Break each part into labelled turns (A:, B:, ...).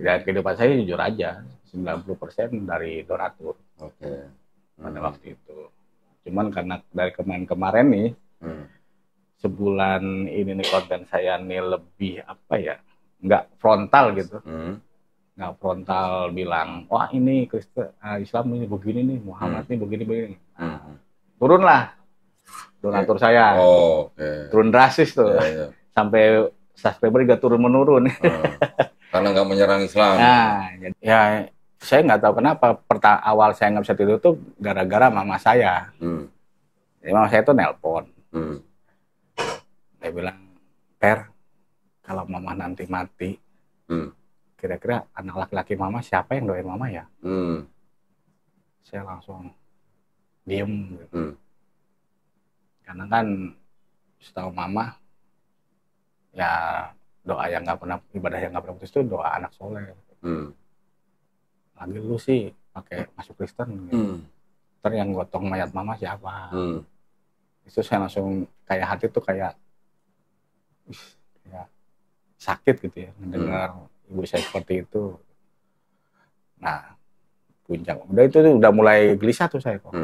A: Ya kehidupan saya jujur aja, 90% dari donatur.
B: Oke.
A: Pada waktu itu. Cuman karena dari kemarin nih, sebulan ini nih konten saya nih lebih apa ya, nggak frontal gitu. Nggak frontal bilang, wah ini Kristen, Islam ini begini nih, Muhammad ini begini-begini. Turunlah donatur saya. Turun drastis tuh. Sampai subscriber juga turun-menurun.
B: Karena nggak menyerang Islam.
A: Nah, ya saya nggak tahu kenapa awal saya nggak bisa tidur tuh gara-gara mama saya. Jadi mama saya tuh nelpon. Dia bilang, Per, kalau mama nanti mati, kira-kira anak laki-laki mama siapa yang doain mama ya? Saya langsung diem. Gitu. Karena kan setahu mama, ya doa yang nggak pernah, ibadah yang nggak pernah putus itu doa anak soleh. Lagi lu sih pakai masuk Kristen gitu. Ntar yang gotong mayat mama siapa? Itu saya langsung kayak hati tuh kayak ya, sakit gitu ya mendengar ibu saya seperti itu. Nah, puncak udah itu udah mulai gelisah tuh saya kok.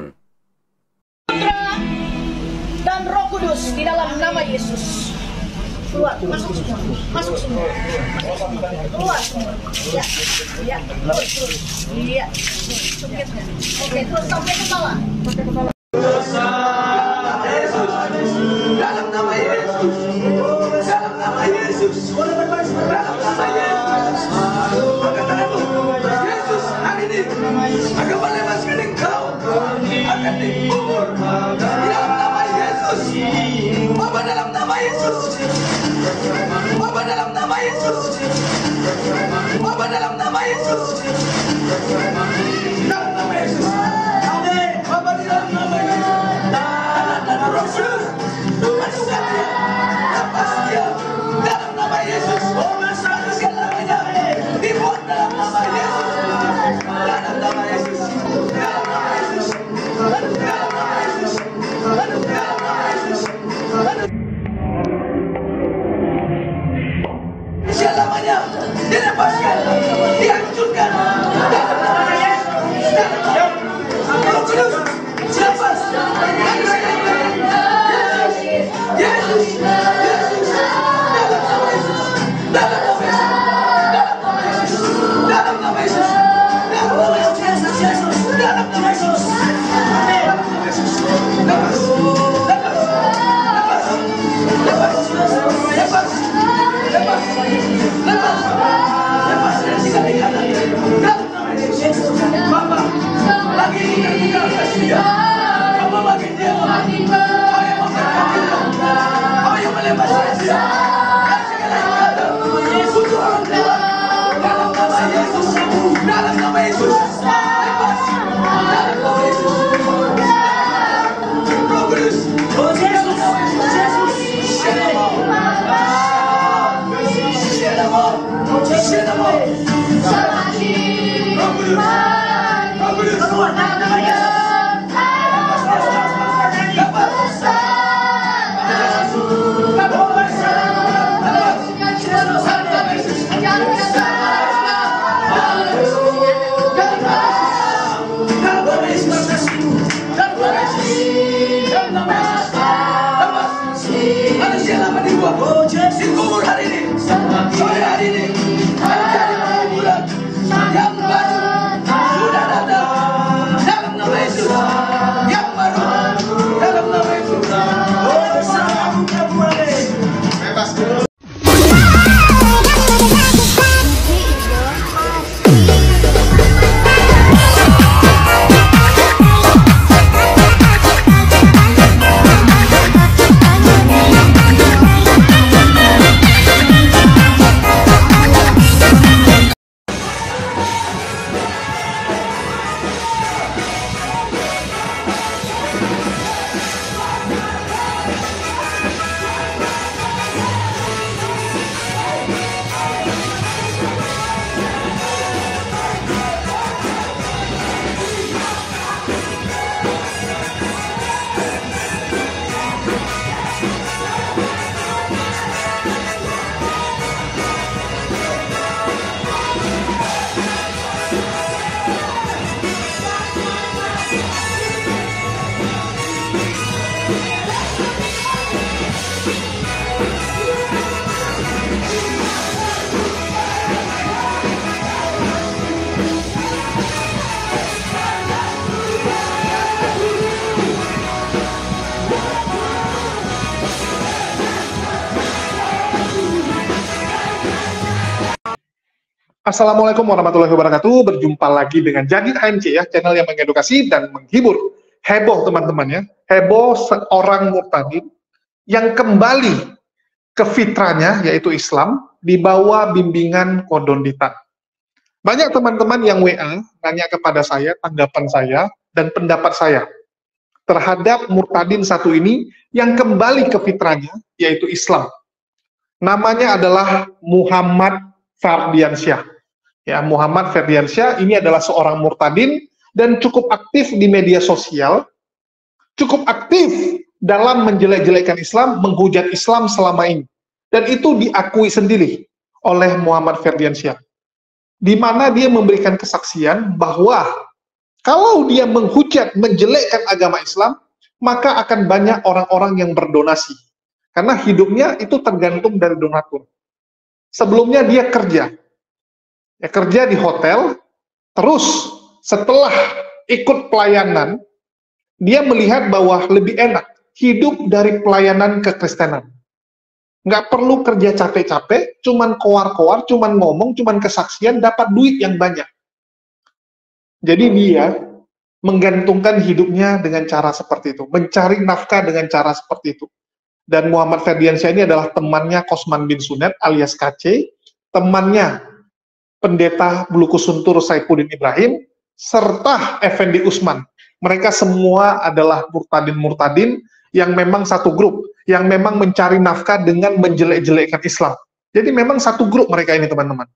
C: Dan Roh Kudus di dalam nama Yesus. Keluar, masuk semua, masuk semua, keluar semua, ya, terus, iya, oke, terus sampai ke bawah.
D: Dalam nama Yesus, dalam nama Yesus, dalam nama Yesus, maka Yesus hari ini akan melepaskan engkau akan dikubur dalam nama Yesus. Bapa dalam nama Yesus, Bapa dalam nama Yesus, Bapa dalam nama Yesus, dalam nama Yesus, Bapa di dalam nama Yesus, dan Roh Kudus, lepas dia dalam nama Yesus, segalanya dibuat dalam nama Yesus, dalam nama Yesus, dalam nama Yesus, dalam nama Yesus, dalam nama Yesus. Selamanya dilepaskan, dihancurkan dalam nama Yesus, dalam nama Roh Kudus, lepas Yesus, Yesus, dalam nama Yesus, dalam nama Yesus, dalam nama Yesus, dalam nama Yesus, dalam nama Yesus, dalam nama Yesus, lepas, lepas, lepas, lepas, lepas, lepas, lepas dari segala ikatan dalam nama Yesus. Bapa, lagi terbuka dia, Bapa bagi dia, kau yang memberkati dia, kau yang melepaskan dia dari segala ikatan untuk orang tua dalam nama Yesus, dalam nama Yesus, lepas dalam nama Yesus, Roh Kudus, Yesus, Yesus, Shalom, Shalom, Shalom, Roh Kudus, Roh Kudus, keluar dalam nama Yesus. Dikubur hari ini, sore hari ini, menjadi kuburan yang baru sudah datang dalam nama Yesus, yang baru dalam nama Yesus. Bebas.
E: Assalamualaikum warahmatullahi wabarakatuh. Berjumpa lagi dengan Jadi HMC ya, channel yang mengedukasi dan menghibur. Heboh teman-teman ya, heboh seorang murtadin yang kembali ke fitrahnya yaitu Islam di bawah bimbingan Kodonditan. Banyak teman-teman yang WA nanya kepada saya tanggapan saya dan pendapat saya terhadap murtadin satu ini yang kembali ke fitrahnya yaitu Islam. Namanya adalah Muhammad Ferdiansyah. Ya, Muhammad Ferdiansyah ini adalah seorang murtadin dan cukup aktif di media sosial, cukup aktif dalam menjelek-jelekan Islam, menghujat Islam selama ini. Dan itu diakui sendiri oleh Muhammad Ferdiansyah. Di mana dia memberikan kesaksian bahwa kalau dia menghujat, menjelekkan agama Islam, maka akan banyak orang-orang yang berdonasi. Karena hidupnya itu tergantung dari donatur. Sebelumnya dia kerja. Ya, kerja di hotel, terus setelah ikut pelayanan, dia melihat bahwa lebih enak hidup dari pelayanan kekristenan. Nggak perlu kerja capek-capek, cuman koar-koar, cuman ngomong, cuman kesaksian, dapat duit yang banyak. Jadi dia menggantungkan hidupnya dengan cara seperti itu, mencari nafkah dengan cara seperti itu. Dan Muhammad Ferdiansyah ini adalah temannya Kosman bin Sunet alias KC, temannya Pendeta Bulukusuntur Saifuddin Ibrahim, serta Effendi Usman. Mereka semua adalah murtadin-murtadin yang memang satu grup, yang memang mencari nafkah dengan menjelek-jelekkan Islam. Jadi memang satu grup mereka ini teman-teman.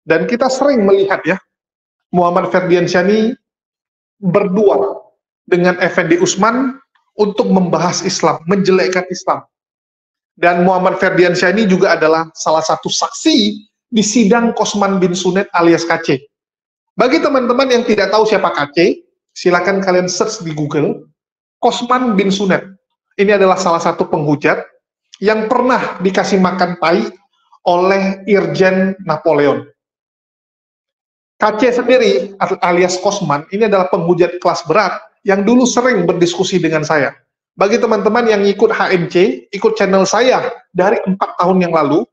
E: Dan kita sering melihat ya, Muhammad Ferdiansyah ini berdua dengan Effendi Usman untuk membahas Islam, menjelekkan Islam. Dan Muhammad Ferdiansyah ini juga adalah salah satu saksi di sidang Kosman bin Sunet alias KC. Bagi teman-teman yang tidak tahu siapa KC, silakan kalian search di Google. Kosman bin Sunet ini adalah salah satu penghujat yang pernah dikasih makan tai oleh Irjen Napoleon. KC sendiri alias Kosman ini adalah penghujat kelas berat yang dulu sering berdiskusi dengan saya. Bagi teman-teman yang ikut HMC, ikut channel saya dari 4 tahun yang lalu,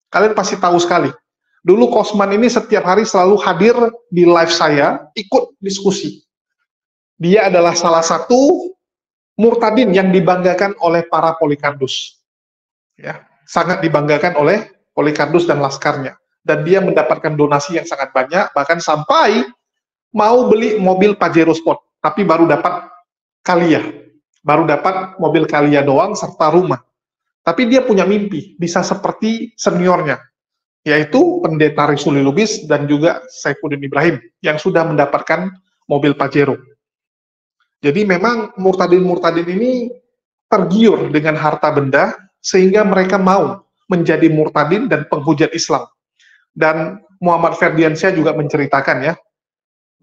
E: kalian pasti tahu sekali. Dulu Kosman ini setiap hari selalu hadir di live saya, ikut diskusi. Dia adalah salah satu murtadin yang dibanggakan oleh para Polikardus. Ya, sangat dibanggakan oleh Polikardus dan laskarnya. Dan dia mendapatkan donasi yang sangat banyak, bahkan sampai mau beli mobil Pajero Sport, tapi baru dapat Kalia. Baru dapat mobil Kalia doang serta rumah. Tapi dia punya mimpi, bisa seperti seniornya, yaitu Pendeta Risuli Lubis dan juga Saifuddin Ibrahim, yang sudah mendapatkan mobil Pajero. Jadi memang murtadin-murtadin ini tergiur dengan harta benda, sehingga mereka mau menjadi murtadin dan penghujat Islam. Dan Muhammad Ferdiansyah juga menceritakan ya,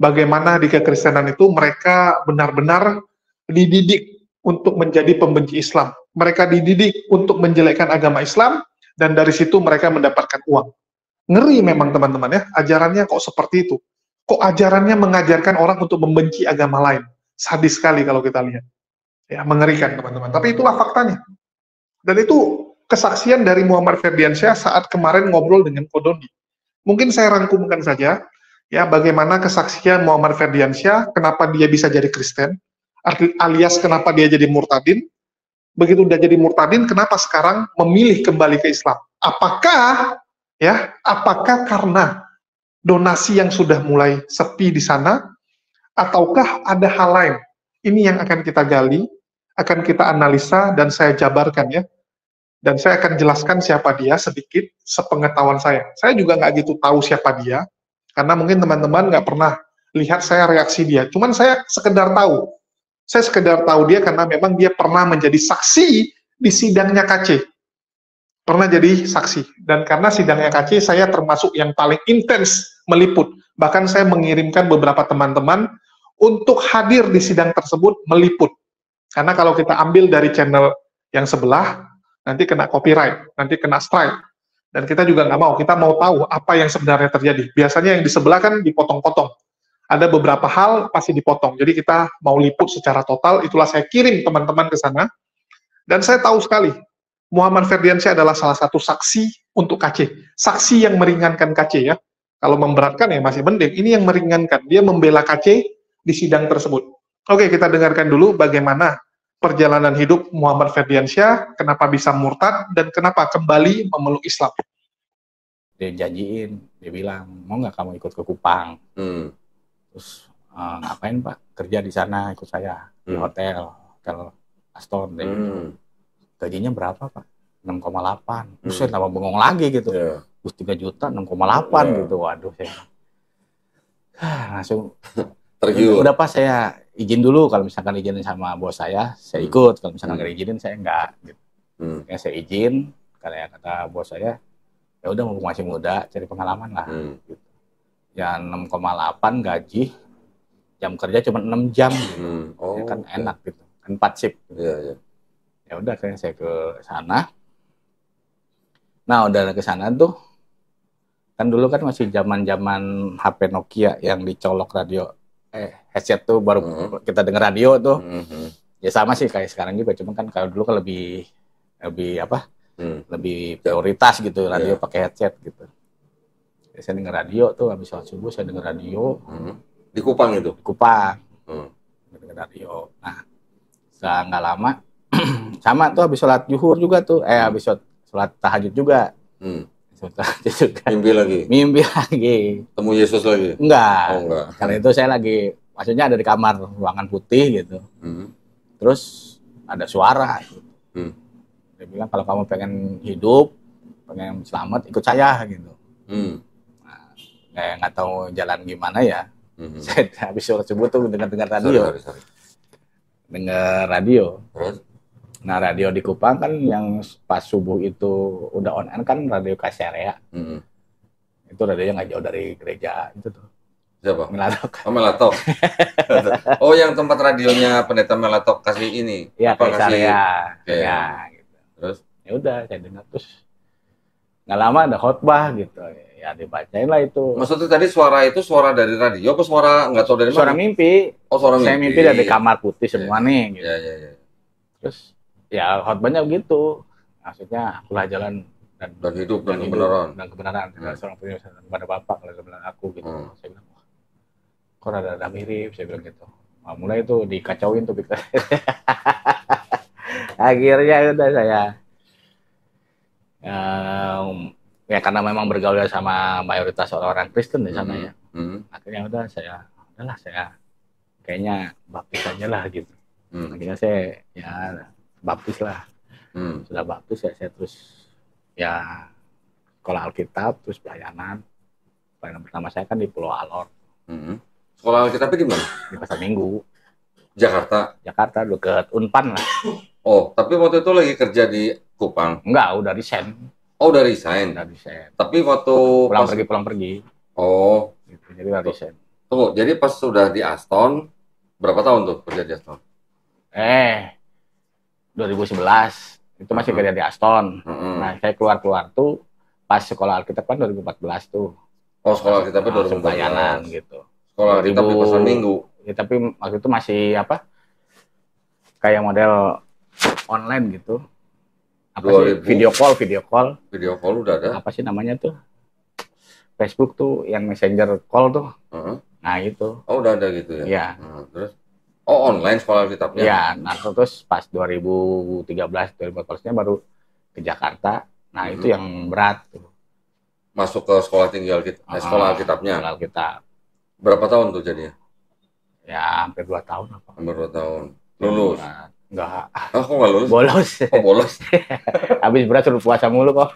E: bagaimana di kekristenan itu mereka benar-benar dididik untuk menjadi pembenci Islam. Mereka dididik untuk menjelekkan agama Islam, dan dari situ mereka mendapatkan uang. Ngeri memang teman-teman ya, ajarannya kok seperti itu. Kok ajarannya mengajarkan orang untuk membenci agama lain. Sadis sekali kalau kita lihat. Ya, mengerikan teman-teman. Tapi itulah faktanya. Dan itu kesaksian dari Muhammad Ferdiansyah saat kemarin ngobrol dengan Kodondi. Mungkin saya rangkumkan saja, ya bagaimana kesaksian Muhammad Ferdiansyah, kenapa dia bisa jadi Kristen, alias kenapa dia jadi murtadin. Begitu udah jadi murtadin, kenapa sekarang memilih kembali ke Islam? Apakah karena donasi yang sudah mulai sepi di sana, ataukah ada hal lain? Ini yang akan kita gali, akan kita analisa, dan saya jabarkan ya. Dan saya akan jelaskan siapa dia sedikit sepengetahuan saya. Saya juga nggak gitu tahu siapa dia, karena mungkin teman-teman nggak pernah lihat saya reaksi dia. Cuman saya sekedar tahu. Saya sekedar tahu dia karena memang dia pernah menjadi saksi di sidangnya KC. Pernah jadi saksi. Dan karena sidangnya KC, saya termasuk yang paling intens meliput. Bahkan saya mengirimkan beberapa teman-teman untuk hadir di sidang tersebut meliput. Karena kalau kita ambil dari channel yang sebelah, nanti kena copyright, nanti kena strike. Dan kita juga nggak mau, kita mau tahu apa yang sebenarnya terjadi. Biasanya yang di sebelah kan dipotong-potong. Ada beberapa hal pasti dipotong. Jadi kita mau liput secara total, itulah saya kirim teman-teman ke sana. Dan saya tahu sekali, Muhammad Ferdiansyah adalah salah satu saksi untuk KC. Saksi yang meringankan KC ya. Kalau memberatkan ya masih mending. Ini yang meringankan. Dia membela KC di sidang tersebut. Oke, kita dengarkan dulu bagaimana perjalanan hidup Muhammad Ferdiansyah, kenapa bisa murtad, dan kenapa kembali memeluk Islam.
A: Dia janjiin, dia bilang, mau nggak kamu ikut ke Kupang? Terus, ngapain Pak? Kerja di sana, ikut saya. Di hotel Aston. Gajinya berapa Pak? 6,8. Terus saya tambah bengong lagi gitu. Terus 3 juta, 6,8 gitu. Waduh, saya langsung
B: tergiur.
A: Udah Pak, saya izin dulu. Kalau misalkan izinin sama bos saya ikut. Kalau misalkan nggak izinin, saya enggak. Gitu. Ya saya izin, karena kata bos saya, ya udah mumpung masih muda, cari pengalaman lah. Gitu. Ya 6,8 gaji, jam kerja cuma 6 jam. Gitu. Ya kan enak gitu. Kan 4 shift. Gitu. Ya udah, akhirnya saya ke sana. Nah, udah ke sana tuh, kan dulu kan masih zaman-zaman HP Nokia yang dicolok radio, headset tuh baru kita denger radio tuh. Ya sama sih kayak sekarang juga, cuma kan kalau dulu kan lebih apa? Lebih prioritas gitu, radio pakai headset gitu. Ya, saya denger radio tuh, habis sholat subuh saya denger radio.
B: Di Kupang itu?
A: Di Kupang. Denger radio. Nah, setelah nggak lama, sama tuh habis sholat zuhur juga tuh, habis sholat tahajud juga. Mimpi lagi.
B: Temu Yesus lagi?
A: Enggak.
B: Oh, enggak.
A: Karena itu saya lagi, maksudnya ada di kamar ruangan putih gitu. Terus ada suara. Dia bilang, kalau kamu pengen hidup, pengen selamat, ikut saya gitu. Nah, nggak tahu jalan gimana ya. Saya habis sholat subuh tuh dengar radio. Dengar radio. Nah, radio di Kupang kan yang pas subuh itu udah on air kan radio Kaserea. Itu radionya nggak jauh dari gereja itu tuh.
B: Siapa?
A: Melatok.
B: Oh, Melatok. Oh, yang tempat radionya Pendeta Melatok kasih ini.
A: Iya, Kaserea.
B: Okay.
A: Ya, gitu.
B: Terus?
A: Ya udah, saya dengar terus. Nggak lama ada khotbah gitu. Ya dibacain lah itu.
B: Maksudnya tadi suara itu suara dari radio apa suara nggak tahu dari mana?
A: Suara mimpi.
B: Oh, suara mimpi.
A: Saya mimpi dari kamar putih semua nih. Gitu.
B: Ya.
A: Terus ya khotbahnya begitu. Maksudnya akulah jalan dan
B: hidup dan kebenaran.
A: Dan kebenaran. Seorang punya kepada Bapak kalau bilang aku gitu. Saya bilang, kok rada mirip, saya bilang gitu. Nah, mulai itu dikacauin tuh kita. Akhirnya udah saya ya karena memang bergaul sama mayoritas orang Kristen di sana ya. Akhirnya udahlah saya kayaknya baptis aja lah gitu. Akhirnya saya ya baptis lah. Sudah baptis ya saya terus ya sekolah Alkitab, terus pelayanan pertama saya kan di Pulau Alor.
B: Sekolah Alkitabnya di mana?
A: Di Pasar Minggu.
B: Jakarta
A: dekat Unpan lah.
B: Oh, tapi waktu itu lagi kerja di Kupang?
A: Enggak, udah resign.
B: Oh, udah resign. Tapi waktu
A: pulang pergi.
B: Oh,
A: gitu. Jadi udah resign.
B: Tunggu, jadi pas sudah di Aston berapa tahun tuh kerja di Aston?
A: 2011 itu masih kerja di Aston. Nah, saya keluar tuh pas sekolah Alkitab kan 2014 tuh.
B: Oh, sekolah Alkitabnya 2014.
A: Pelayanan gitu.
B: Sekolah Alkitab di Pasar Minggu.
A: Ya, tapi waktu itu masih apa? Kayak model online gitu. Apa sih? Video call. Video call
B: udah ada.
A: Apa sih namanya tuh? Facebook tuh yang messenger call tuh. Nah, itu.
B: Oh, udah ada gitu ya.
A: Iya.
B: Terus online sekolah Alkitabnya.
A: Iya, nah terus pas 2013-2014-nya baru ke Jakarta. Nah, itu yang berat tuh.
B: Masuk ke sekolah tinggi sekolah Alkitabnya.
A: Sekolah Alkitab.
B: Berapa tahun tuh jadinya?
A: Ya, hampir 2 tahun apa.
B: Hampir 2 tahun. Lulus?
A: Enggak.
B: Oh, kok nggak lulus?
A: Bolos.
B: Oh, bolos.
A: Habis berat suruh puasa mulu kok.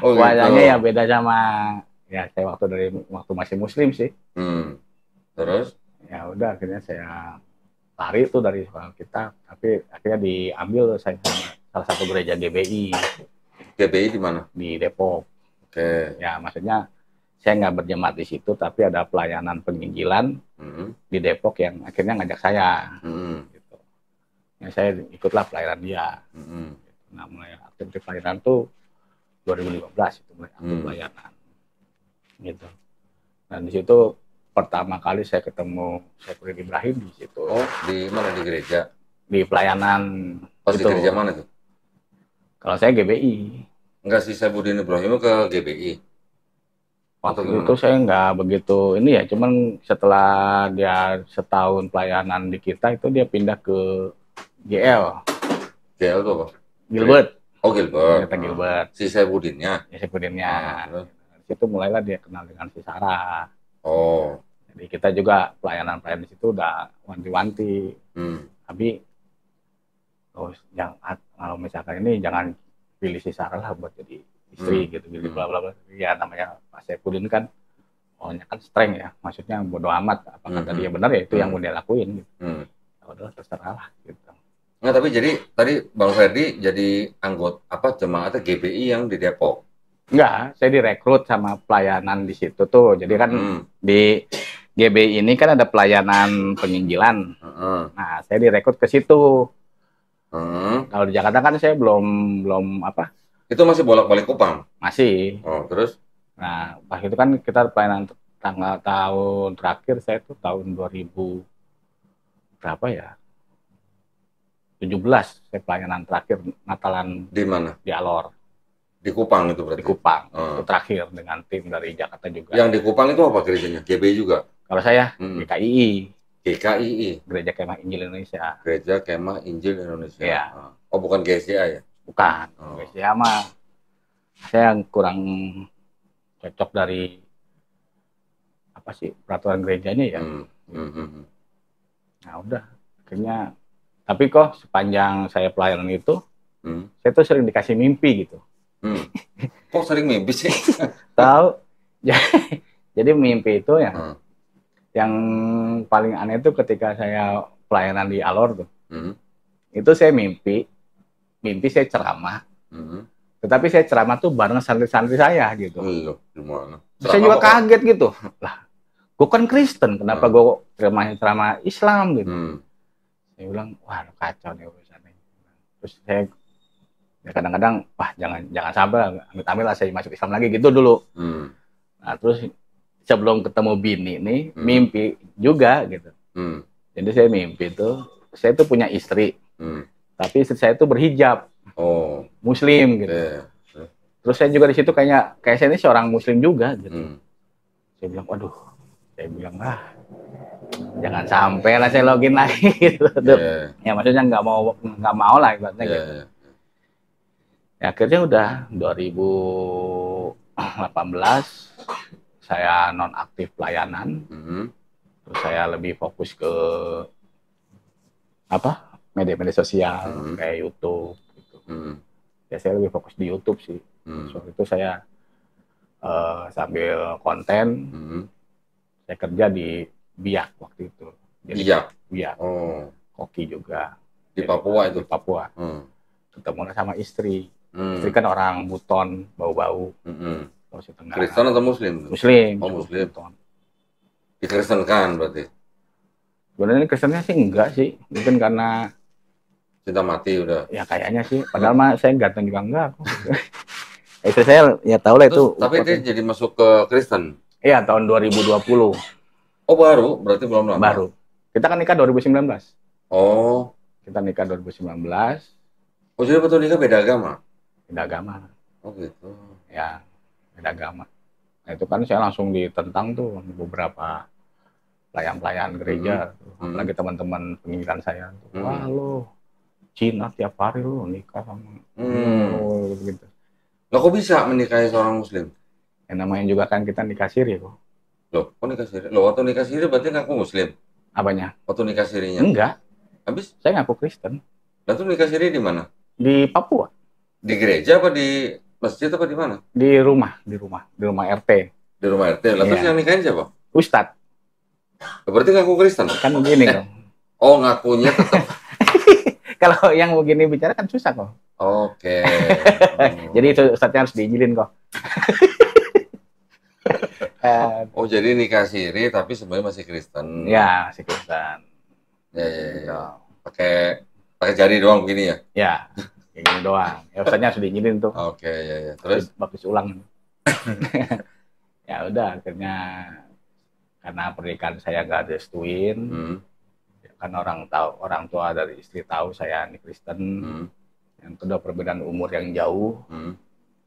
B: Oh,
A: puasanya
B: gitu.
A: ya beda sama ya saya waktu masih muslim sih.
B: Terus?
A: Ya udah akhirnya saya lari tuh dari sekolah Alkitab, tapi akhirnya diambil saya sama salah satu gereja GBI.
B: GBI di mana?
A: Di Depok.
B: Oke.
A: Ya maksudnya saya nggak berjemaat di situ, tapi ada pelayanan penginjilan di Depok yang akhirnya ngajak saya. Gitu. Ya, saya ikutlah pelayanan dia. Nah, mulai aktif di pelayanan tuh 2015 itu mulai aktif pelayanan. Gitu. Dan di situ pertama kali saya ketemu Syekh Ibrahim di situ.
B: Oh, di mana, di gereja?
A: Di pelayanan.
B: Pas di gereja mana tuh?
A: Kalau saya GBI.
B: Enggak sih, Syekh Ibrahim ke GBI.
A: Waktu itu saya nggak begitu ini ya, cuman setelah dia setahun pelayanan di kita itu dia pindah ke GL.
B: GL itu apa?
A: Gilbert.
B: Oh, Gilbert.
A: Ternyata Gilbert.
B: Si Saipudinnya.
A: Ya, Saipudinnya. Di situ mulailah dia kenal dengan si Sarah.
B: Oh.
A: Jadi kita juga pelayanan di situ udah wanti-wanti. Tapi kalau misalkan ini jangan pilih si Sarah lah buat jadi istri gitu bla bla bla. Ya namanya Pak Saipudin kan ohnya kan strength ya, maksudnya bodo amat apa kata dia benar ya itu yang mau dia lakuin gitu. Udah terserah lah gitu.
B: Nah, tapi jadi tadi Bang Ferdi jadi anggota jemaat GBI yang di Depok.
A: Enggak, saya direkrut sama pelayanan di situ tuh. Jadi kan di GBI ini kan ada pelayanan penginjilan. Nah, saya direkrut ke situ. Kalau di Jakarta kan saya belum apa?
B: Itu masih bolak-balik Kupang?
A: Masih.
B: Oh, terus?
A: Nah, pas itu kan kita pelayanan tahun terakhir saya tuh tahun 2000 berapa ya? 17 saya pelayanan terakhir Natalan.
B: Di mana?
A: Di Alor.
B: Di Kupang itu berarti?
A: Di Kupang. Itu terakhir dengan tim dari Jakarta juga.
B: Yang di Kupang itu apa gerejanya? GBI juga?
A: Kalau saya GKII.
B: GKII?
A: Gereja Kemah Injil Indonesia.
B: Gereja Kemah Injil Indonesia.
A: Iya.
B: Oh, bukan GSCA ya?
A: Bukan. GSCA mah saya kurang cocok dari apa sih peraturan gerejanya ya. Nah udah akhirnya, tapi kok sepanjang saya pelayanan itu saya tuh sering dikasih mimpi gitu.
B: Kok sering mimpi sih?
A: Tahu. Jadi mimpi itu yang paling aneh itu ketika saya pelayanan di Alor tuh. Itu saya mimpi saya ceramah. Tetapi saya ceramah tuh bareng santri-santri saya gitu.
B: Loh, gimana?
A: Saya juga kaget gitu. Lah, gue kan Kristen, kenapa gue ceramah Islam gitu. Saya bilang, wah kacau nih urusannya. Terus saya ya kadang-kadang, wah jangan sampai amit-amit lah saya masuk Islam lagi gitu dulu. Nah terus sebelum ketemu bini nih, mimpi juga gitu. Jadi saya mimpi tuh, saya tuh punya istri, tapi istri saya tuh berhijab. Muslim gitu. Terus saya juga di situ kayak saya ini seorang Muslim juga gitu. Saya bilang, waduh, jangan sampai lah saya login lagi gitu. Ya maksudnya nggak mau lah ibaratnya gitu. Ya, akhirnya udah 2018 saya nonaktif pelayanan. Terus saya lebih fokus ke media-media sosial kayak YouTube. Ya saya lebih fokus di YouTube sih. Waktu itu saya sambil konten, saya kerja di Biak waktu itu. Biak. Koki juga.
B: Di Papua itu?
A: Di Papua. Ketemu sama istri. Istri kan orang Buton, bau-bau.
B: Kristen atau Muslim?
A: Muslim.
B: Oh, Muslim. Dikristenkan berarti?
A: Sebenarnya Kristennya sih enggak sih. Mungkin karena
B: cinta mati udah.
A: Ya kayaknya sih. Padahal mah saya ganteng juga enggak. Istri saya ya tahu lah itu.
B: Tapi dia jadi masuk ke Kristen?
A: Iya, tahun 2020.
B: Oh, baru? Berarti belum lama?
A: Baru. Kita kan nikah 2019.
B: Oh.
A: Kita nikah 2019.
B: Oh, jadi betul nikah beda agama?
A: Beda agama.
B: Oh, gitu.
A: Ya, beda agama. Nah, itu kan saya langsung ditentang tuh beberapa pelayan-pelayan gereja. Apalagi teman-teman penginjilan saya. Wah, lo Cina tiap hari lo nikah sama gitu.
B: Loh, kok bisa menikahi seorang Muslim?
A: Yang namanya juga kan kita nikah siri kok.
B: Loh, kok nikah siri? Loh, waktu nikah siri berarti ngaku Muslim?
A: Apanya?
B: Waktu nikah sirinya?
A: Enggak.
B: Habis?
A: Saya ngaku Kristen.
B: Lalu nikah siri di mana?
A: Di Papua.
B: Di gereja apa di masjid apa di mana?
A: Di rumah RT.
B: Di rumah RT. Lalu yang nikahin siapa?
A: Ustadz.
B: Berarti ngaku Kristen?
A: Kan begini kok.
B: Oh, ngakunya tetap.
A: Kalau yang begini bicara kan susah kok.
B: Oke.
A: Jadi itu Ustadznya harus diizinin kok.
B: Oh, jadi nikah siri tapi sebenarnya masih Kristen.
A: Ya, masih Kristen.
B: Ya. Pakai jari doang begini ya?
A: Ya, kayak gini doang. Ya Ustadznya harus diizinin tuh.
B: Oke, ya. Terus
A: baptis ulang. Ya udah, akhirnya karena pernikahan saya nggak direstuin, kan orang tua dari istri tahu saya ini Kristen. Yang kedua perbedaan umur yang jauh.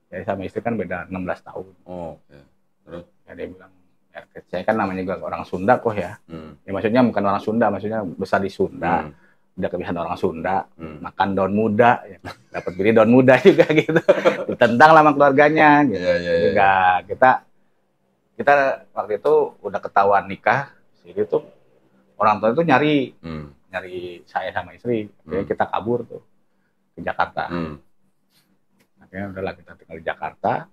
A: Saya sama istri kan beda 16 tahun.
B: Oh, oke. Terus?
A: Ya saya kan namanya juga orang Sunda kok ya. Ya maksudnya bukan orang Sunda, maksudnya besar di Sunda. Udah kebiasaan orang Sunda, makan daun muda, ya. Dapat beli daun muda juga gitu. Ditentang sama keluarganya gitu. Juga kita waktu itu udah ketahuan nikah, jadi tuh orang tua itu nyari saya sama istri. Jadi kita kabur tuh ke Jakarta. Akhirnya udahlah kita tinggal di Jakarta.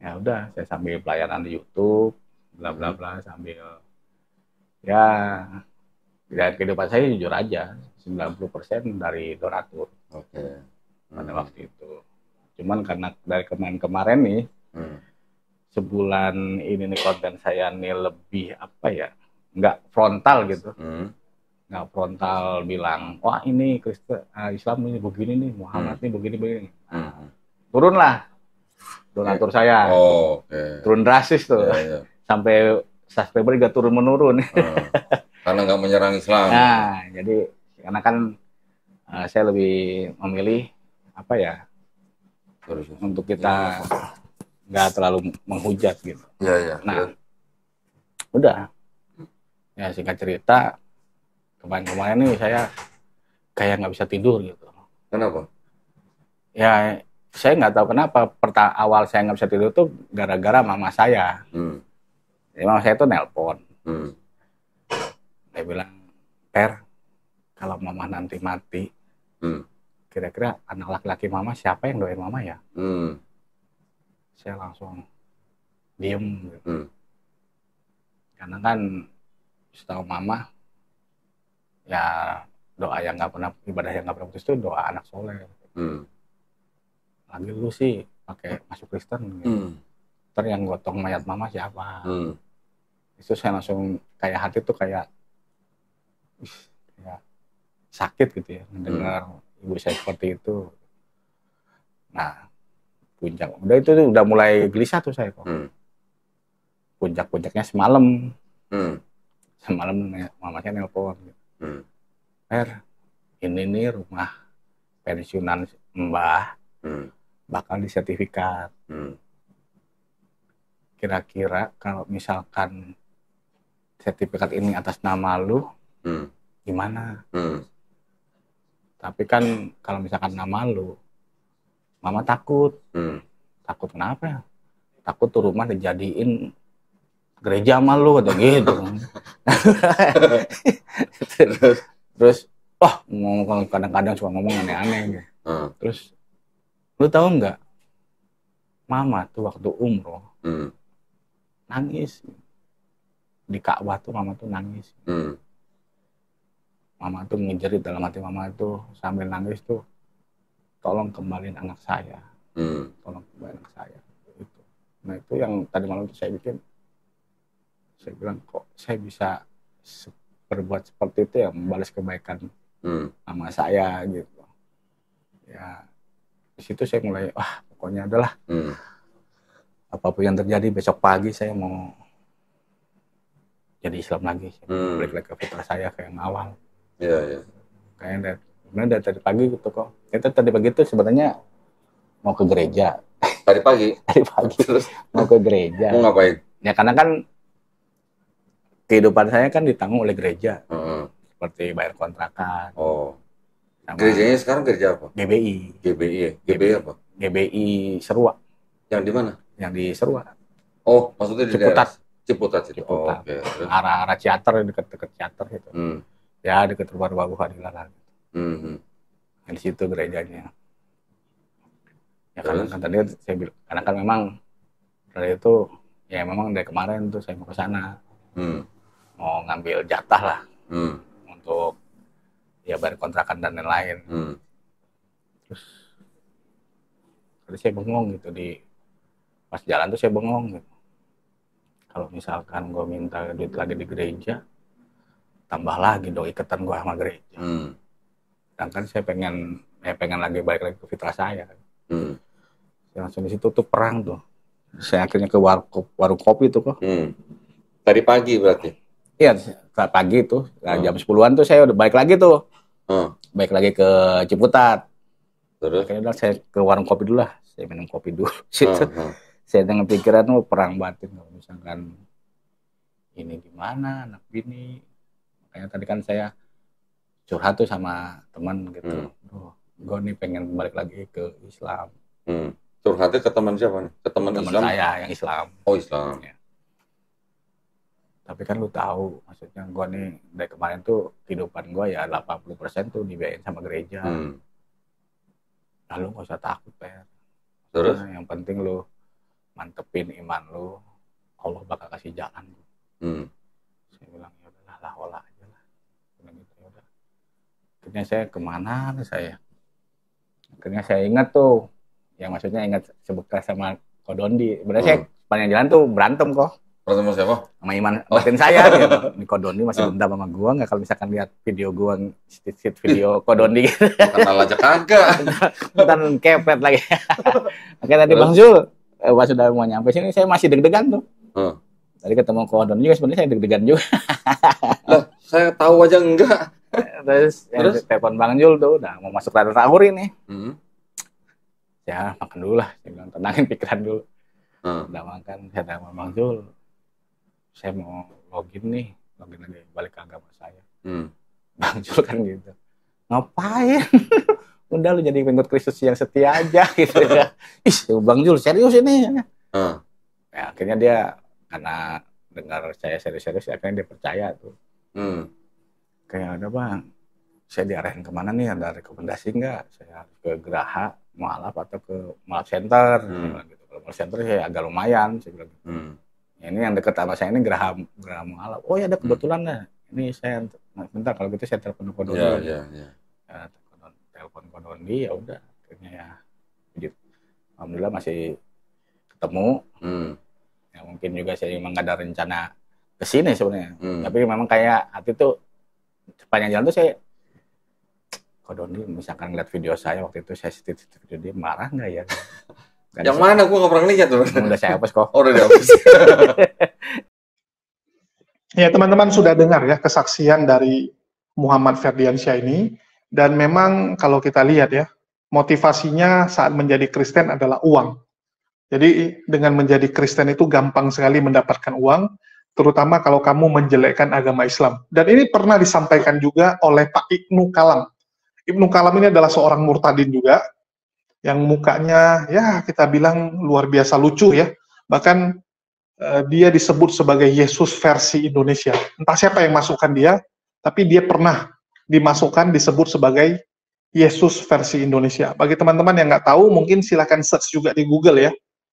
A: Ya udah, saya sambil pelayanan di YouTube, bla bla bla, sambil ya kehidupan saya jujur aja 90% dari donatur. Pada waktu itu. Cuman karena dari kemarin nih, sebulan ini nih konten saya nih lebih apa ya, nggak frontal gitu. Nggak frontal bilang, wah ini Kristen, Islam ini begini nih, Muhammad ini begini. Turunlah donatur saya, turun drastis tuh, sampai subscriber juga turun menurun.
B: Karena nggak menyerang Islam.
A: Nah, jadi karena kan saya lebih memilih apa ya, untuk kita nggak terlalu menghujat gitu. Nah, udah, ya singkat cerita, kemarin nih saya kayak nggak bisa tidur gitu.
B: Kenapa?
A: Ya saya nggak tahu kenapa awal saya nggak bisa tidur tuh gara-gara mama saya. Jadi mama saya tuh nelpon. Dia bilang, Per, kalau mama nanti mati, kira-kira anak laki-laki mama siapa yang doain mama ya? Saya langsung diem gitu. Karena kan setahu mama, ya doa yang nggak pernah, ibadah yang nggak pernah putus itu doa anak soleh. Lagi lu sih pakai masuk Kristen gitu. Ntar yang gotong mayat mama siapa? Itu saya langsung kayak hati tuh kayak sakit gitu ya mendengar ibu saya seperti itu. Nah, udah mulai gelisah tuh saya kok. Puncaknya semalam. Semalam mama saya nelpon. Per, ini nih rumah pensiunan Mbah. Bakal disertifikat. Kira-kira kalau misalkan sertifikat ini atas nama lu, gimana? Tapi kan kalau misalkan nama lu, mama takut. Takut kenapa? Takut tuh rumah dijadiin gereja sama lu, kata gitu. Terus, wah, kadang-kadang suka ngomong aneh-aneh gitu. Terus, lu tahu nggak, mama tuh waktu umroh nangis di Ka'bah tuh, mama tuh nangis. Mama tuh ngejerit dalam hati mama tuh sambil nangis tuh, tolong kembaliin anak saya, tolong kembaliin anak saya. Itu. Nah itu yang tadi malam tuh saya bilang kok saya bisa berbuat seperti itu ya, membalas kebaikan sama saya gitu. Ya. Di situ saya mulai, wah pokoknya adalah apapun yang terjadi besok pagi saya mau jadi Islam lagi, balik lagi ke fitrah saya kayak yang awal. Kayaknya dari tadi pagi gitu kok. Kita tadi pagi itu sebenarnya mau ke gereja.
B: Tadi pagi
A: terus mau ke gereja.
B: Mau ngapain?
A: Ya karena kan kehidupan saya kan ditanggung oleh gereja, seperti bayar kontrakan.
B: Gerejanya sekarang gereja apa?
A: GBI.
B: GBI apa?
A: GBI Serua.
B: Yang di mana?
A: Yang di Serua.
B: Oh, maksudnya di
A: Ciputat.
B: itu.
A: Ciputat.
B: Okay.
A: Arah Ciater, dekat Ciater gitu. Ya dekat rumah Babu Fadilah lah. Di situ gerejanya. Ya karena kan tadi saya bilang, karena kan memang dari itu ya memang dari kemarin tuh saya mau ke sana. Mau ngambil jatah lah. Untuk ya bayar kontrakan dan lain-lain. Terus tadi saya bengong gitu pas jalan tuh saya bengong gitu. Kalau misalkan gue minta duit lagi di gereja, tambah lagi dong ikatan gue sama gereja. Sedangkan saya pengen lagi balik lagi ke fitrah saya. Saya langsung di situ tuh perang tuh. Saya akhirnya ke warung kopi tuh kok.
B: Tadi pagi berarti?
A: Iya, pagi tuh. Jam 10-an tuh saya udah balik lagi tuh. Balik lagi ke Ciputat.
B: Terus?
A: Akhirnya saya ke warung kopi dulu lah. Saya minum kopi dulu. Saya dengan pikiran perang batin kalau misalkan ini gimana anak bini. Makanya tadi kan saya curhat tuh sama teman gitu. Gue nih pengen balik lagi ke Islam.
B: Curhatnya ke teman siapa nih? Ke teman Islam?
A: Saya yang Islam.
B: Oh, Islam. Ya.
A: Tapi kan lu tahu, maksudnya gue nih dari kemarin tuh kehidupan gue ya 80% tuh dibiayain sama gereja. Lalu gak usah takut, Per.
B: Terus?
A: Nah, yang penting lu mantepin iman lu, Allah bakal kasih jalan. Saya bilang ya udahlah, lah aja lah. Gitu, ya udah. Akhirnya saya kemana nih saya? Akhirnya saya ingat tuh, yang maksudnya ingat sebekas sama Kodondi. Sebenarnya saya sepanjang jalan tuh berantem kok.
B: Berantem sama siapa?
A: Sama iman batin saya gitu. Ini Kodondi masih dendam sama gua nggak kalau misalkan lihat video gua video Kodondi gitu.
B: Kenal aja kagak.
A: Dan kepet lagi. Oke tadi Bang Zul, pas sudah mau nyampe sini saya masih deg-degan tuh. Tadi ketemu Kodondi juga sebenarnya saya deg-degan juga.
B: Lah, saya tahu aja enggak.
A: Terus telepon Bang Zul tuh udah mau masuk radar sahur ini. Ya makan dulu lah, saya bilang tenangin pikiran dulu. Udah makan, saya tanya sama Bang Zul, saya mau login lagi balik ke agama saya. Bang Zul kan gitu, ngapain? Udah lu jadi pengikut Kristus yang setia aja gitu ya. Bang Zul serius ini. Ya, akhirnya dia karena dengar saya serius-serius, akhirnya dia percaya tuh. Kayak ada Bang, saya diarahin kemana nih, ada rekomendasi nggak? Saya harus ke Geraha, Mualaf atau ke Mualaf Center. Gitu. Kalau Mualaf Center saya agak lumayan. Saya bilang gitu. Ya, ini yang dekat sama saya ini Geraha Mualaf. Oh ya ada kebetulan dah. Ini saya bentar kalau gitu saya telepon Kodondi. Telepon Kodondi ya udah. Akhirnya ya, alhamdulillah masih ketemu. Ya mungkin juga saya memang nggak ada rencana kesini sebenarnya. Tapi memang kayak hati tuh sepanjang jalan tuh saya Kodondi misalkan ngeliat video saya waktu itu saya setit video dia marah nggak ya?
B: Yang mana? Gue nggak pernah lihat tuh.
A: Udah saya hapus kok.
B: Oh, udah dihapus.
E: Ya teman-teman sudah dengar ya kesaksian dari Muhammad Ferdiansyah ini, dan memang kalau kita lihat ya motivasinya saat menjadi Kristen adalah uang. Jadi dengan menjadi Kristen itu gampang sekali mendapatkan uang, terutama kalau kamu menjelekkan agama Islam. Dan ini pernah disampaikan juga oleh Pak Ibnu Kalam. Ibnu Kalam ini adalah seorang murtadin juga, yang mukanya ya kita bilang luar biasa lucu ya. Bahkan dia disebut sebagai Yesus versi Indonesia. Entah siapa yang masukkan dia, tapi dia pernah disebut sebagai Yesus versi Indonesia. Bagi teman-teman yang nggak tahu, mungkin silahkan search juga di Google ya,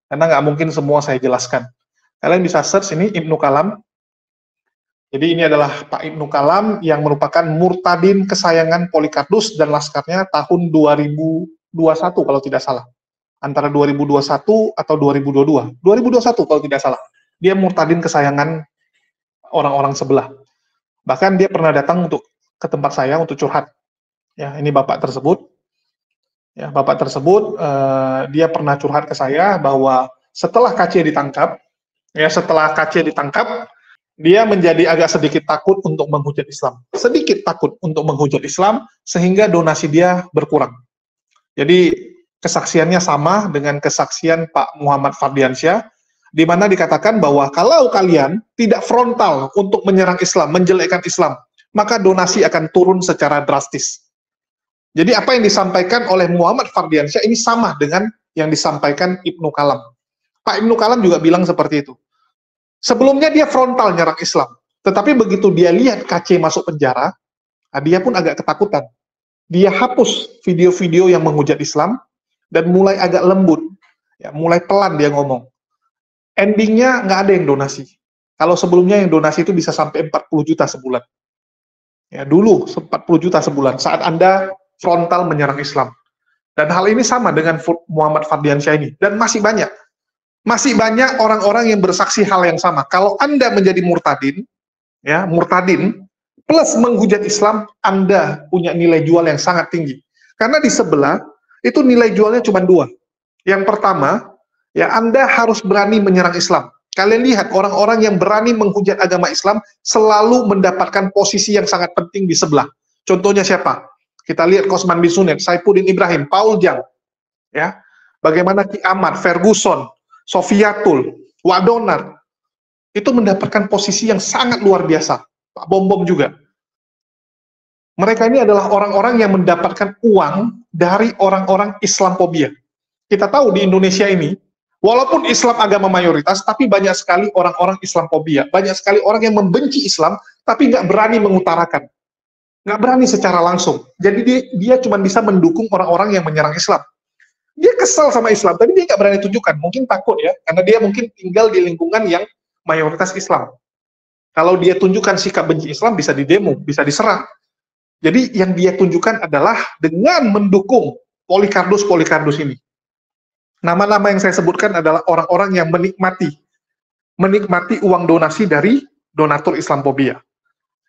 E: karena nggak mungkin semua saya jelaskan. Kalian bisa search ini Ibnu Kalam. Jadi ini adalah Pak Ibnu Kalam yang merupakan murtadin kesayangan Polycarpus dan laskarnya tahun 2021 kalau tidak salah. Antara 2021 atau 2022. 2021 kalau tidak salah. Dia murtadin kesayangan orang-orang sebelah. Bahkan dia pernah datang ke tempat saya untuk curhat. Ya, ini bapak tersebut. Ya, bapak tersebut dia pernah curhat ke saya bahwa setelah KC ditangkap, dia menjadi agak sedikit takut untuk menghujat Islam. Sedikit takut untuk menghujat Islam, sehingga donasi dia berkurang. Jadi, kesaksiannya sama dengan kesaksian Pak Muhammad Ferdiansyah, di mana dikatakan bahwa kalau kalian tidak frontal untuk menyerang Islam, menjelekkan Islam, maka donasi akan turun secara drastis. Jadi, apa yang disampaikan oleh Muhammad Ferdiansyah ini sama dengan yang disampaikan Ibnu Kalam. Pak Ibnu Kalam juga bilang seperti itu. Sebelumnya dia frontal nyerang Islam, tetapi begitu dia lihat KC masuk penjara, dia pun agak ketakutan. Dia hapus video-video yang menghujat Islam dan mulai agak lembut, ya, mulai pelan dia ngomong. Endingnya nggak ada yang donasi. Kalau sebelumnya yang donasi itu bisa sampai 40 juta sebulan. Ya, dulu 40 juta sebulan saat Anda frontal menyerang Islam. Dan hal ini sama dengan Muhammad Ferdiansyah ini, dan masih banyak. Masih banyak orang-orang yang bersaksi hal yang sama. Kalau Anda menjadi murtadin, ya, murtadin plus menghujat Islam, Anda punya nilai jual yang sangat tinggi. Karena di sebelah itu nilai jualnya cuma dua. Yang pertama, ya, Anda harus berani menyerang Islam. Kalian lihat orang-orang yang berani menghujat agama Islam selalu mendapatkan posisi yang sangat penting di sebelah. Contohnya siapa? Kita lihat Kosman bin Sunet, Saifuddin Ibrahim, Paul Jang, ya. Bagaimana Ki Ahmad, Ferguson, Sofiatul, Wadonar, itu mendapatkan posisi yang sangat luar biasa. Pak Bom juga. Mereka ini adalah orang-orang yang mendapatkan uang dari orang-orang Islamophobia. Kita tahu di Indonesia ini, walaupun Islam agama mayoritas, tapi banyak sekali orang-orang Islamophobia. Banyak sekali orang yang membenci Islam, tapi nggak berani mengutarakan. Nggak berani secara langsung. Jadi dia cuma bisa mendukung orang-orang yang menyerang Islam. Dia kesal sama Islam, tapi dia nggak berani tunjukkan. Mungkin takut ya, karena dia mungkin tinggal di lingkungan yang mayoritas Islam. Kalau dia tunjukkan sikap benci Islam, bisa didemo, bisa diserang. Jadi yang dia tunjukkan adalah dengan mendukung Polycarpus ini. Nama-nama yang saya sebutkan adalah orang-orang yang menikmati uang donasi dari donatur Islamophobia.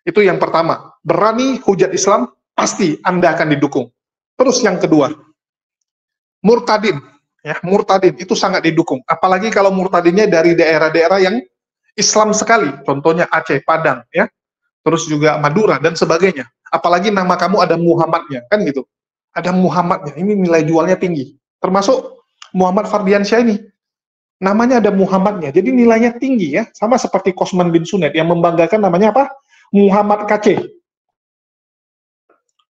E: Itu yang pertama. Berani hujat Islam, pasti Anda akan didukung. Terus yang kedua, murtadin. Ya, murtadin itu sangat didukung. Apalagi kalau murtadinnya dari daerah-daerah yang Islam sekali, contohnya Aceh, Padang, ya, terus juga Madura dan sebagainya. Apalagi nama kamu ada Muhammadnya, kan gitu. Ada Muhammadnya, ini nilai jualnya tinggi. Termasuk Muhammad Fardiansyah ini, namanya ada Muhammadnya, jadi nilainya tinggi ya. Sama seperti Kosman bin Sunet yang membanggakan namanya apa? Muhammad KC.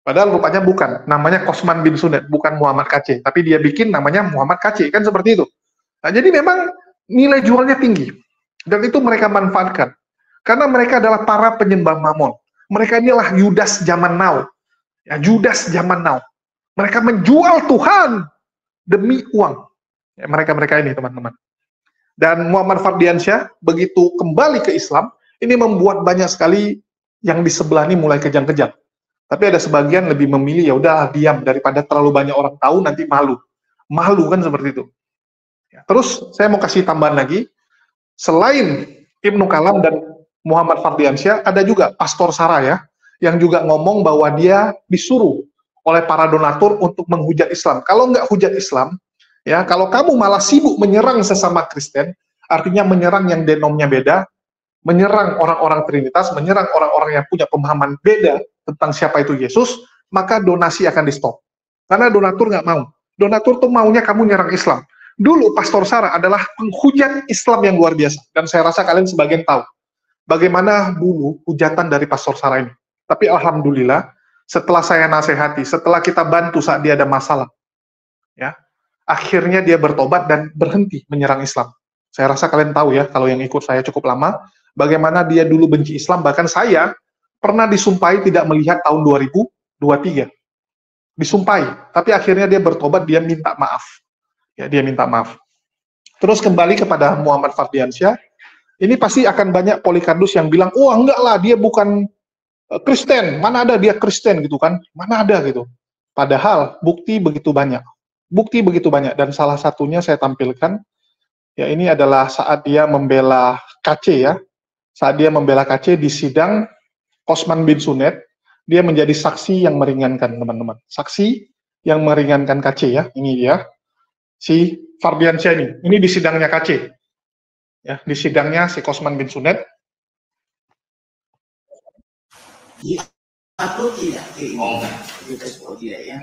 E: Padahal rupanya bukan, namanya Kosman bin Sunet, bukan Muhammad KC. Tapi dia bikin namanya Muhammad KC, kan seperti itu. Nah, jadi memang nilai jualnya tinggi. Dan itu mereka manfaatkan. Karena mereka adalah para penyembah Mamon. Mereka inilah Yudas zaman now. Ya, Judas zaman now. Mereka menjual Tuhan demi uang. Ya, mereka-mereka ini, teman-teman. Dan Muhammad Fardiansyah, begitu kembali ke Islam, ini membuat banyak sekali yang di sebelah ini mulai kejang-kejang. Tapi ada sebagian lebih memilih, ya udah diam, daripada terlalu banyak orang tahu, nanti malu. Malu kan seperti itu. Ya, terus, saya mau kasih tambahan lagi. Selain Ibnu Kalam dan Muhammad Fardiansyah, ada juga Pastor Sarah ya, yang juga ngomong bahwa dia disuruh oleh para donatur untuk menghujat Islam. Kalau nggak hujat Islam, ya, kalau kamu malah sibuk menyerang sesama Kristen, artinya menyerang yang denomnya beda, menyerang orang-orang Trinitas, menyerang orang-orang yang punya pemahaman beda tentang siapa itu Yesus, maka donasi akan di-stop. Karena donatur nggak mau. Donatur tuh maunya kamu nyerang Islam. Dulu Pastor Sarah adalah penghujat Islam yang luar biasa, dan saya rasa kalian sebagian tahu bagaimana dulu hujatan dari Pastor Sarah ini. Tapi alhamdulillah, setelah saya nasihati, setelah kita bantu saat dia ada masalah, ya, akhirnya dia bertobat dan berhenti menyerang Islam. Saya rasa kalian tahu ya, kalau yang ikut saya cukup lama, bagaimana dia dulu benci Islam, bahkan saya pernah disumpahi tidak melihat tahun 2023. Disumpahi, tapi akhirnya dia bertobat, dia minta maaf. Ya, dia minta maaf. Terus kembali kepada Muhammad Fardiansyah, ini pasti akan banyak Polycarpus yang bilang, oh enggak lah, dia bukan Kristen, mana ada dia Kristen gitu kan, mana ada gitu. Padahal bukti begitu banyak, dan salah satunya saya tampilkan, ya ini adalah saat dia membela KC ya, saat dia membela KC di sidang Kosman bin Sunet, dia menjadi saksi yang meringankan teman-teman, saksi yang meringankan KC ya, ini dia. Si Fardiansyah ini di sidangnya KC, ya, di sidangnya si Kosman bin Sunet.
F: Upload tidak? Tidak ya?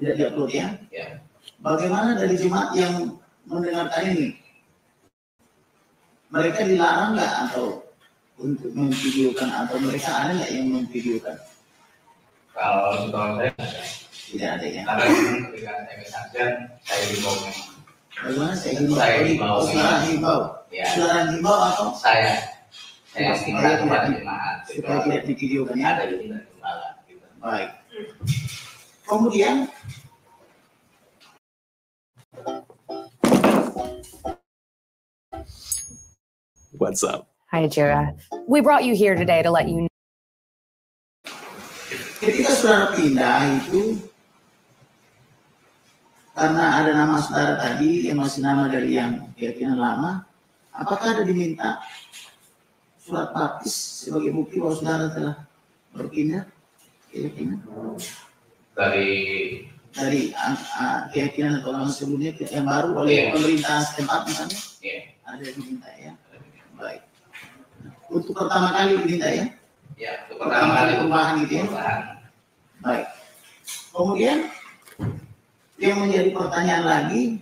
F: Tidak diupload ya? Bagaimana dari jemaat yang mendengarkan ini? Mereka dilarang nggak atau untuk memvideokan, atau mereka ada nggak yang memvideokan?
A: Kalau saya
F: tidak ada ya.
A: Ada ketika saya kesaksian, saya himbau memang.
F: Bagaimana saya himbau? Saudara himbau.
A: Ya.
F: Saudara himbau atau?
A: Saya minta kepada jemaat.
F: Supaya tidak divideokan ya.
A: Ada di gembala.
F: Baik. Kemudian
G: What's up?
H: Hi, Jira. We brought you here today to let you know.
F: ketika saudara pindah itu, karena ada nama saudara tadi yang masih nama dari yang keyakinan lama, apakah ada diminta surat baptis sebagai bukti bahwa saudara telah berpindah keyakinan dari keyakinan atau lama sebelumnya yang baru oleh pemerintah setempat misalnya? Ada diminta ya. Baik. Untuk pertama kali diminta ya?
A: Ya, untuk pertama kali
F: perubahan gitu ya. Baik. Kemudian yang menjadi pertanyaan lagi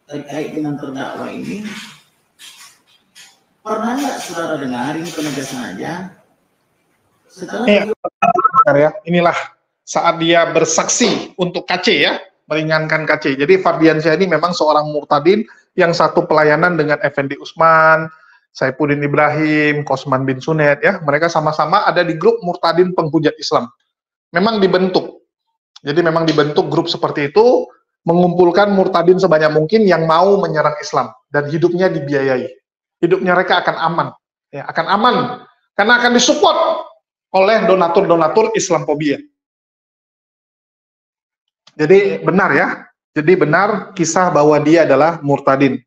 F: terkait dengan terdakwa ini, Pernah nggak saudara dengar ini penegasan aja? Setelah
E: ya, inilah saat dia bersaksi untuk KC ya, meringankan KC. Jadi Fardiansyah ini memang seorang murtadin yang satu pelayanan dengan Effendi Usman, Saifuddin Ibrahim, Kosman bin Sunet ya. Mereka sama-sama ada di grup murtadin penghujat Islam. Memang dibentuk. Jadi memang dibentuk grup seperti itu, mengumpulkan murtadin sebanyak mungkin yang mau menyerang Islam dan hidupnya dibiayai. Hidupnya mereka akan aman, ya, akan aman karena akan disupport oleh donatur-donatur Islamophobia. Jadi benar ya, jadi benar kisah bahwa dia adalah murtadin.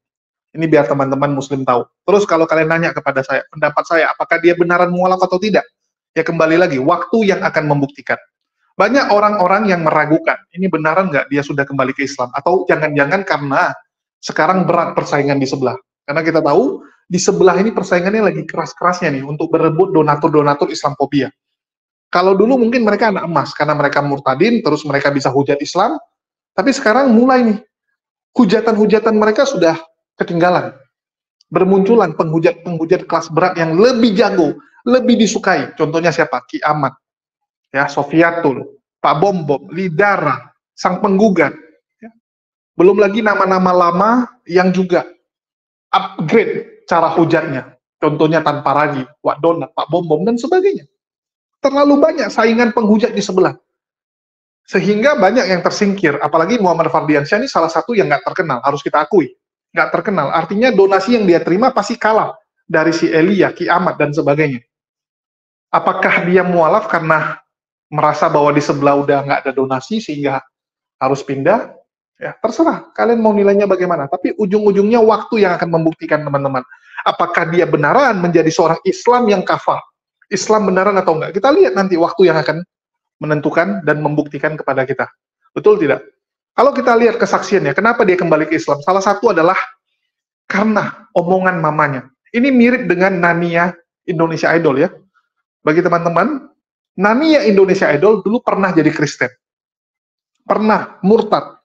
E: Ini biar teman-teman muslim tahu. Terus kalau kalian nanya kepada saya, pendapat saya, apakah dia benaran mualaf atau tidak? Ya kembali lagi, waktu yang akan membuktikan. Banyak orang-orang yang meragukan, ini benaran nggak dia sudah kembali ke Islam? Atau jangan-jangan karena sekarang berat persaingan di sebelah. Karena kita tahu, di sebelah ini persaingannya lagi keras-kerasnya nih, untuk berebut donatur-donatur Islamophobia. Kalau dulu mungkin mereka anak emas, karena mereka murtadin, terus mereka bisa hujat Islam, tapi sekarang mulai nih, hujatan-hujatan mereka sudah ketinggalan. Bermunculan penghujat-penghujat kelas berat yang lebih jago, lebih disukai. Contohnya siapa? Ki Ahmad, ya, Sofiatul, Pak Bom-Bom, Lidara, sang penggugat. Ya. Belum lagi nama-nama lama yang juga upgrade cara hujatnya. Contohnya Tanpa Ragi, Wak Donat, Pak Bom-Bom, dan sebagainya. Terlalu banyak saingan penghujat di sebelah. Sehingga banyak yang tersingkir. Apalagi Muhammad Fardiansyah ini salah satu yang nggak terkenal, harus kita akui. Nggak terkenal, artinya donasi yang dia terima pasti kalah dari si Elia, Ki Ahmad, dan sebagainya. Apakah dia mualaf karena merasa bahwa di sebelah udah nggak ada donasi sehingga harus pindah? Ya, terserah, kalian mau nilainya bagaimana. Tapi ujung-ujungnya waktu yang akan membuktikan teman-teman. Apakah dia benaran menjadi seorang Islam yang kafah? Islam benaran atau enggak? Kita lihat nanti waktu yang akan menentukan dan membuktikan kepada kita. Betul tidak? Kalau kita lihat kesaksiannya, kenapa dia kembali ke Islam? Salah satu adalah karena omongan mamanya. Ini mirip dengan Nania Indonesia Idol ya. Bagi teman-teman, Nania Indonesia Idol dulu pernah jadi Kristen. Pernah murtad.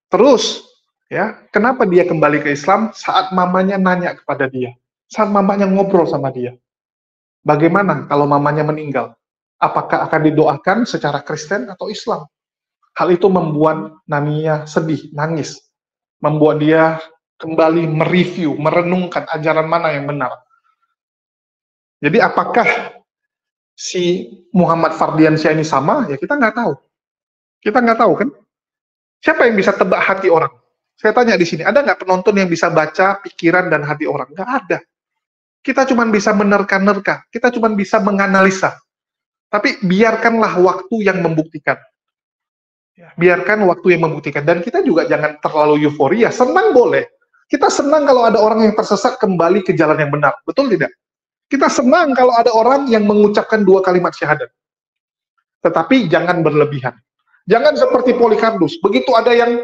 E: Terus, ya, kenapa dia kembali ke Islam saat mamanya nanya kepada dia? Saat mamanya ngobrol sama dia. Bagaimana kalau mamanya meninggal? Apakah akan didoakan secara Kristen atau Islam? Hal itu membuat Nania sedih, nangis. Membuat dia kembali mereview, merenungkan ajaran mana yang benar. Jadi apakah si Muhammad Fardiansyah ini sama? Ya kita nggak tahu. Kita nggak tahu kan? Siapa yang bisa tebak hati orang? Saya tanya di sini, ada nggak penonton yang bisa baca pikiran dan hati orang? Nggak ada. Kita cuma bisa menerka-nerka, kita cuma bisa menganalisa. Tapi biarkanlah waktu yang membuktikan. Ya, biarkan waktu yang membuktikan. Dan kita juga jangan terlalu euforia. Senang boleh. Kita senang kalau ada orang yang tersesat kembali ke jalan yang benar. Betul tidak? Kita senang kalau ada orang yang mengucapkan 2 kalimat syahadat. Tetapi jangan berlebihan. Jangan seperti Polikarpus. Begitu ada yang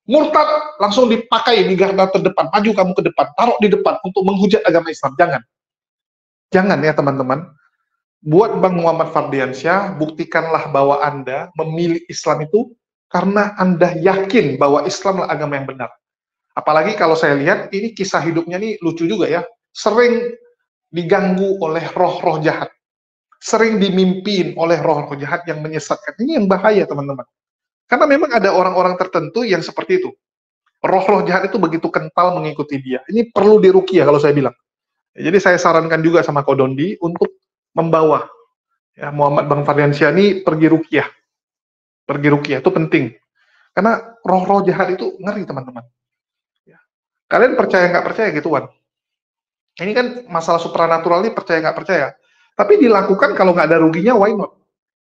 E: murtad, langsung dipakai di garda terdepan. Maju kamu ke depan. Taruh di depan untuk menghujat agama Islam. Jangan. Jangan ya teman-teman. Buat Bang Muhammad Fardiansyah, buktikanlah bahwa Anda memilih Islam itu karena Anda yakin bahwa Islamlah agama yang benar. Apalagi kalau saya lihat, ini kisah hidupnya nih lucu juga ya. Sering diganggu oleh roh-roh jahat. Sering dimimpiin oleh roh-roh jahat yang menyesatkan. Ini yang bahaya teman-teman. Karena memang ada orang-orang tertentu yang seperti itu. Roh-roh jahat itu begitu kental mengikuti dia. Ini perlu diruqyah kalau saya bilang. Jadi saya sarankan juga sama Kodondi untuk membawa ya, Muhammad Bang Fardiansyah ini pergi ruqyah. Pergi ruqyah itu penting. Karena roh-roh jahat itu ngeri teman-teman. Ya. Kalian percaya nggak percaya gituan. Ini kan masalah supranatural ini percaya nggak percaya. Tapi dilakukan kalau nggak ada ruginya, why not?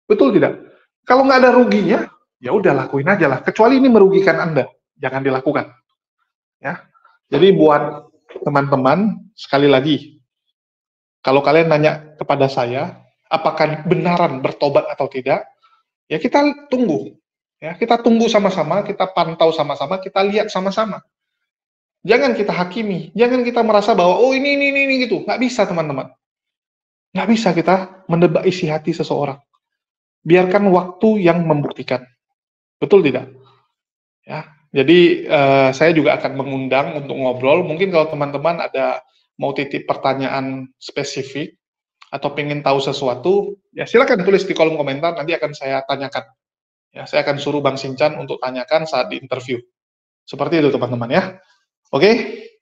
E: Betul tidak? Kalau nggak ada ruginya, ya udah lakuin aja lah. Kecuali ini merugikan Anda, jangan dilakukan. Ya. Jadi buat teman-teman, sekali lagi, kalau kalian nanya kepada saya, apakah benaran bertobat atau tidak, ya kita tunggu. Ya, kita tunggu sama-sama, kita pantau sama-sama, kita lihat sama-sama. Jangan kita hakimi, jangan kita merasa bahwa, oh ini gitu. Nggak bisa teman-teman. Nggak bisa kita menebak isi hati seseorang. Biarkan waktu yang membuktikan. Betul tidak? Ya, jadi saya juga akan mengundang untuk ngobrol. Mungkin kalau teman-teman ada mau titip pertanyaan spesifik atau pengen tahu sesuatu, ya silakan tulis di kolom komentar, nanti akan saya tanyakan. Ya, saya akan suruh Bang Sinchan untuk tanyakan saat di interview. Seperti itu teman-teman ya. Oke,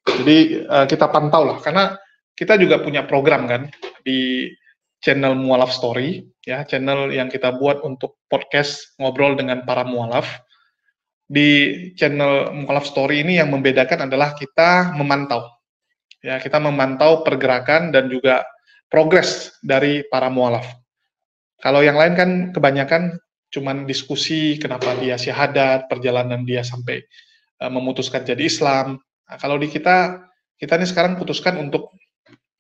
E: jadi kita pantau lah, karena kita juga punya program kan di channel Mualaf Story, ya, channel yang kita buat untuk podcast ngobrol dengan para mualaf. Di channel Mualaf Story ini yang membedakan adalah kita memantau. Ya, kita memantau pergerakan dan juga progres dari para mualaf. Kalau yang lain kan kebanyakan cuman diskusi kenapa dia syahadat, perjalanan dia sampai memutuskan jadi Islam. Nah, kalau di kita ini sekarang putuskan untuk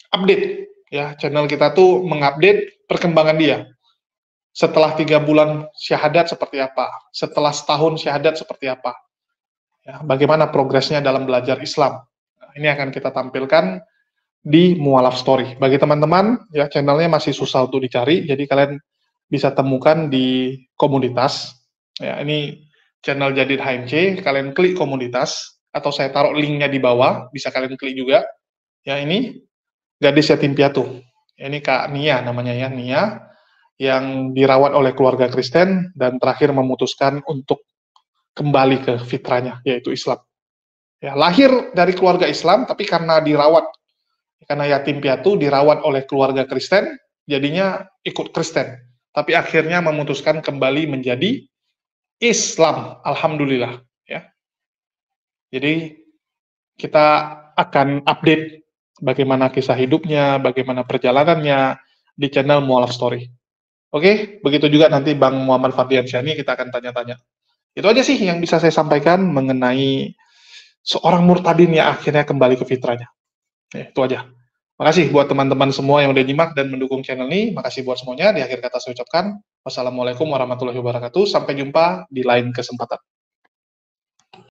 E: update, ya, channel kita tuh mengupdate perkembangan dia. Setelah 3 bulan syahadat seperti apa, setelah setahun syahadat seperti apa, ya, bagaimana progresnya dalam belajar Islam. Nah, ini akan kita tampilkan di Mualaf Story. Bagi teman-teman, ya, channelnya masih susah untuk dicari, jadi kalian bisa temukan di komunitas. Ya, ini channel Jadid HMC, kalian klik komunitas, atau saya taruh linknya di bawah, bisa kalian klik juga. Ya, ini gadis yatim piatu. Ini Kak Nia namanya ya, Nia, yang dirawat oleh keluarga Kristen dan terakhir memutuskan untuk kembali ke fitrahnya, yaitu Islam. Ya, lahir dari keluarga Islam, tapi karena dirawat, karena yatim piatu dirawat oleh keluarga Kristen, jadinya ikut Kristen. Tapi akhirnya memutuskan kembali menjadi Islam, alhamdulillah. Ya. Jadi kita akan update bagaimana kisah hidupnya, bagaimana perjalanannya di channel Mualaf Story. Oke, begitu juga nanti Bang Muhammad Fadliansyah kita akan tanya-tanya. Itu aja sih yang bisa saya sampaikan mengenai seorang murtadin yang akhirnya kembali ke fitrahnya. Itu aja. Makasih buat teman-teman semua yang udah nyimak dan mendukung channel ini. Makasih buat semuanya. Di akhir kata saya ucapkan wassalamualaikum warahmatullahi wabarakatuh. Sampai jumpa di lain kesempatan.